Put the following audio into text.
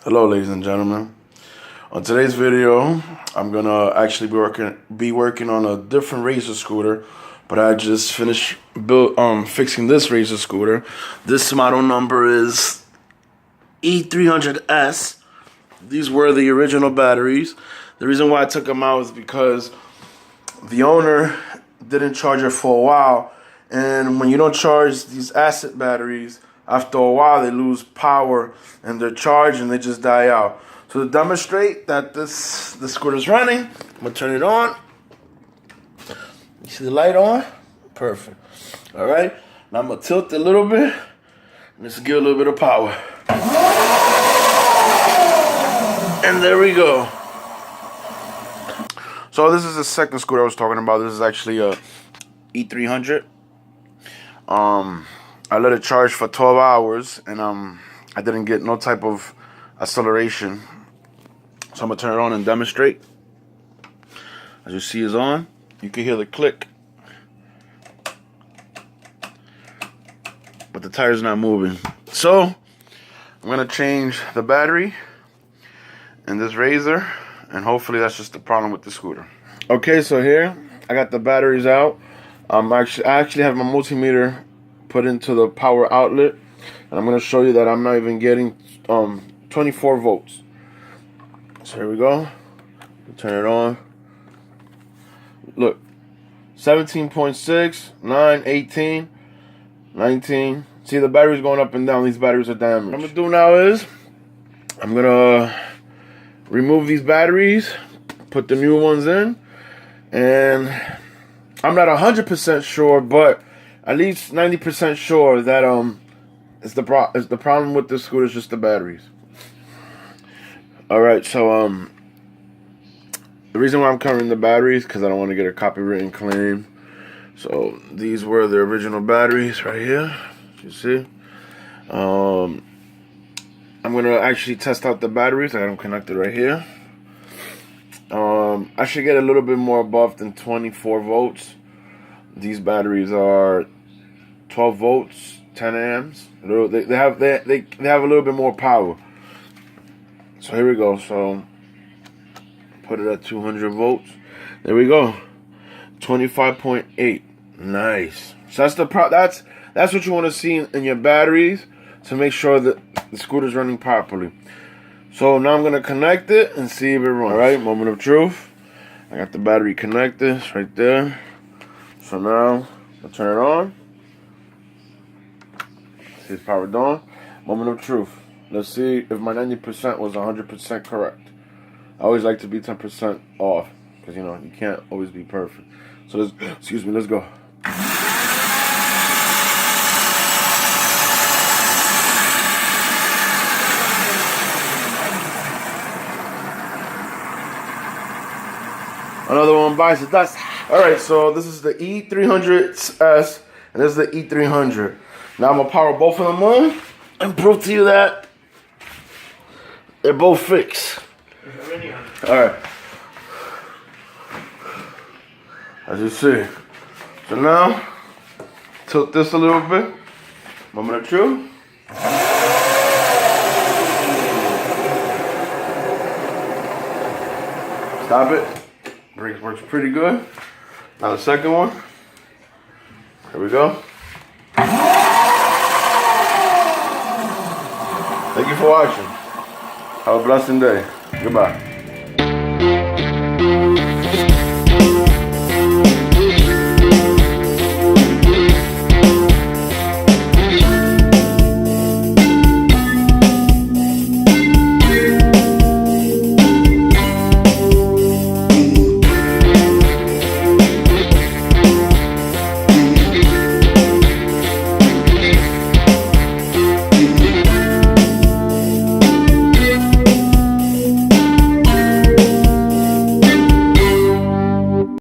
Hello, ladies and gentlemen. On today's video, I'm gonna actually be working on a different razor scooter, but I just finished fixing this razor scooter. This model number is E300S. These were the original batteries. The reason why I took them out is because the owner didn't charge it for a while, and when you don't charge these acid batteries, after a while they lose power and they're charged and they just die out. So to demonstrate that the scooter's running, I'm gonna turn it on. You see the light on? Perfect. All right, now I'm gonna tilt it a little bit and just give it a little bit of power. And there we go. So this is the second scooter I was talking about. This is actually a E300. I let it charge for 12 hours and I didn't get no type of acceleration. So I'm gonna turn it on and demonstrate. As you see, it's on. You can hear the click, but the tire's not moving. So I'm gonna change the battery in this razor, and hopefully that's just the problem with the scooter. Okay, so here I got the batteries out. I actually have my multimeter put into the power outlet, and I'm going to show you that I'm not even getting 24 volts. So here we go. Turn it on. Look, 17.6, 9, 18, 19. See, the battery's going up and down. These batteries are damaged. What I'm going to do now is I'm going to remove these batteries, put the new ones in, and I'm not 100% sure, but at least 90% sure that it's the problem with the scooter is just the batteries. All right, so the reason why I'm covering the batteries because I don't want to get a copyright claim. So these were the original batteries right here. You see. I'm gonna actually test out the batteries. I got them connected right here. I should get a little bit more above than 24 volts. These batteries are 12 volts, 10 amps. They have a little bit more power. So here we go. So put it at 200 volts. There we go. 25.8. Nice. So that's what you want to see in your batteries to make sure that the scooter's running properly. So now I'm gonna connect it and see if it runs. All right, moment of truth. I got the battery connected right there. So now I'll turn it on. See, it's powered on. Moment of truth. Let's see if my 90% was 100% correct. I always like to be 10% off because you can't always be perfect. So let's go. Another one bites the dust. All right, so this is the E300S, and this is the E300. Now I'm gonna power both of them on and prove to you that they're both fixed. All right. As you see. So now, tilt this a little bit. Moment of truth. Stop it. Brakes works pretty good. Now the second one. Here we go. Thank you for watching. Have a blessed day. Goodbye.